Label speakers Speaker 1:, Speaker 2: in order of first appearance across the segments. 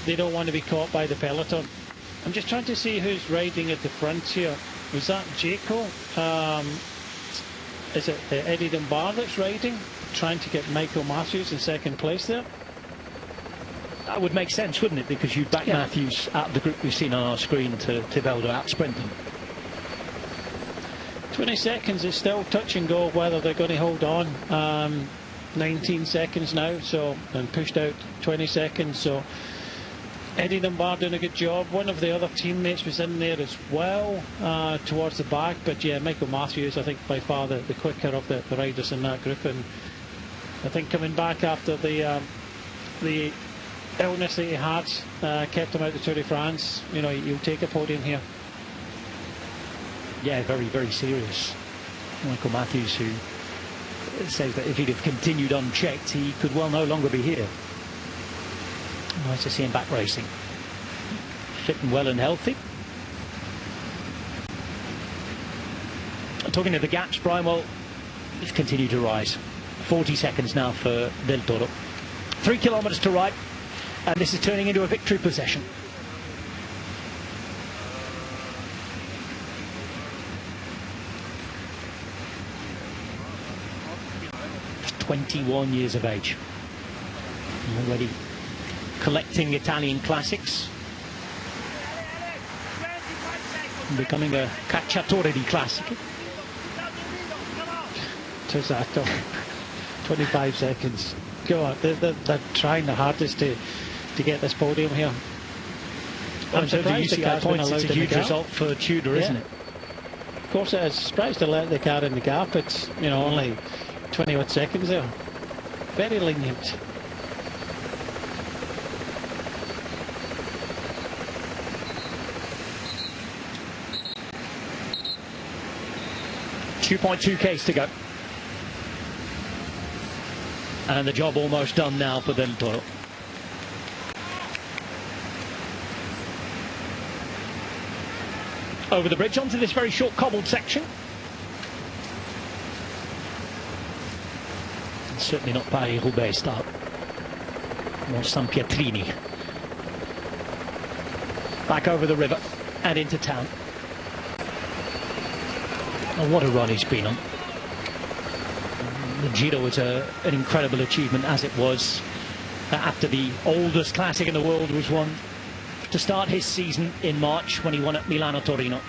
Speaker 1: they don't want to be caught by the peloton. I'm just trying to see who's riding at the front here. Was that Jaco? Is it Eddie Dunbar that's riding, trying to get Michael Matthews in second place there?
Speaker 2: That would make sense, wouldn't it? Because you'd back Matthews out of the group we've seen on our screen to be able to out-sprint them.
Speaker 1: 20 seconds is still touch and go whether they're going to hold on. 19 seconds now, so, and pushed out 20 seconds, so Eddie Dunbar doing a good job. One of the other teammates was in there as well, towards the back, but yeah, Michael Matthews, I think by far the quicker of the riders in that group, and I think coming back after the illness that he had, kept him out of the Tour de France. You know, you'll take a podium here.
Speaker 2: Yeah, very, very serious. Michael Matthews, who says that if he'd have continued unchecked, he could well no longer be here. Nice to see him back racing. Fit and well and healthy. Talking of the gaps, Brian, well, it's continued to rise. 40 seconds now for Del Toro. 3 kilometres to ride, and this is turning into a victory possession. 21 years of age. Already collecting Italian classics. Becoming a cacciatore di classici.
Speaker 1: Esatto. 25 seconds. Go on, they're trying the hardest to get this podium here.
Speaker 2: I'm surprised the UCI points, it's a huge result for Tudor, isn't it?
Speaker 1: Of course it is. Surprised to let the car in the gap. It's, you know, only 20 odd seconds there. Very lenient.
Speaker 2: .2 Ks to go. And the job almost done now for Del Toro. Over the bridge onto this very short cobbled section. Certainly not Paris-Roubaix start. More San Pietrini. Back over the river and into town. Oh, what a run he's been on. The Giro was an incredible achievement, as it was after the oldest classic in the world was won to start his season in March when he won at Milano-Torino.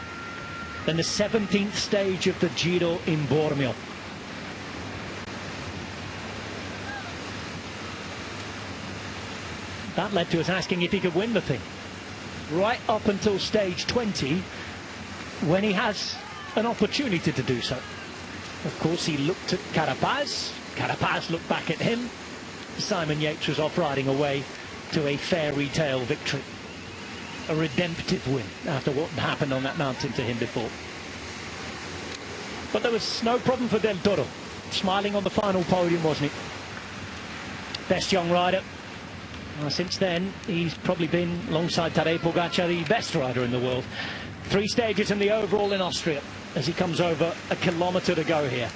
Speaker 2: Then the 17th stage of the Giro in Bormio. That led to us asking if he could win the thing. Right up until stage 20, when he has an opportunity to do so. Of course, he looked at Carapaz. Carapaz looked back at him. Simon Yates was off riding away to a fairy tale victory. A redemptive win after what happened on that mountain to him before. But there was no problem for Del Toro. Smiling on the final podium, wasn't he? Best young rider. Since then, he's probably been, alongside Tadej Pogacar, the best rider in the world. 3 stages in the overall in Austria, as he comes over a kilometre to go here.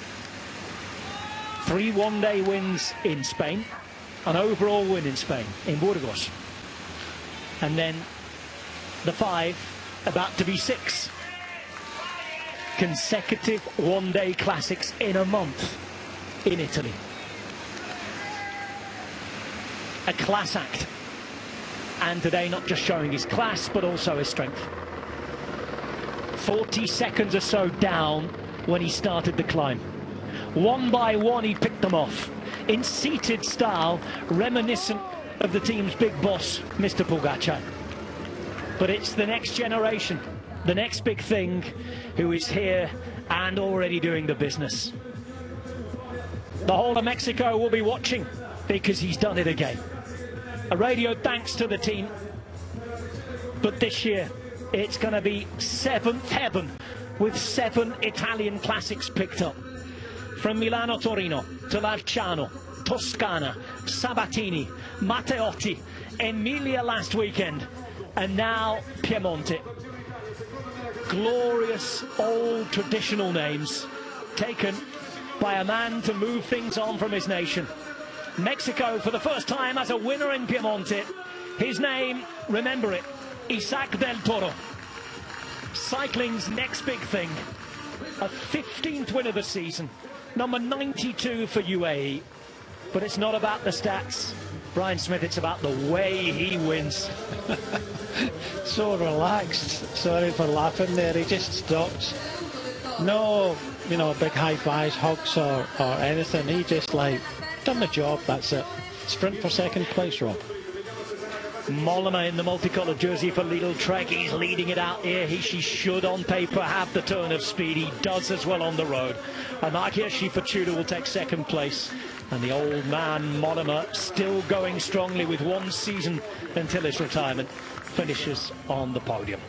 Speaker 2: 3 one-day wins in Spain, an overall win in Spain, in Burgos. And then the 5, about to be 6. Consecutive one-day classics in a month in Italy. A class act. And today not just showing his class, but also his strength. 40 seconds or so down when he started the climb. One by one he picked them off in seated style, reminiscent of the team's big boss, Mr. Pogacar. But it's the next generation, the next big thing, who is here and already doing the business. The whole of Mexico will be watching because he's done it again. A radio thanks to the team, but this year it's going to be 7th heaven with 7 Italian classics picked up. From Milano-Torino to Lanciano, Toscana, Sabatini, Matteotti, Emilia last weekend, and now Piemonte. Glorious old traditional names taken by a man to move things on from his nation. Mexico for the first time as a winner in Piemonte. His name, remember it, Isaac del Toro. Cycling's next big thing. A 15th win of the season. Number 92 for UAE. But it's not about the stats, Brian Smith, it's about the way he wins.
Speaker 1: So relaxed. Sorry for laughing there. He just stops. No, you know, big high fives, hugs or anything. He just like done the job. That's it. Sprint for second place, Rob.
Speaker 2: Mollema in the multicoloured jersey for Lidl Trek. He's leading it out here. She should on paper have the turn of speed. He does as well on the road. And Hirschi Fortuna will take second place. And the old man Mollema still going strongly with one season until his retirement, finishes on the podium.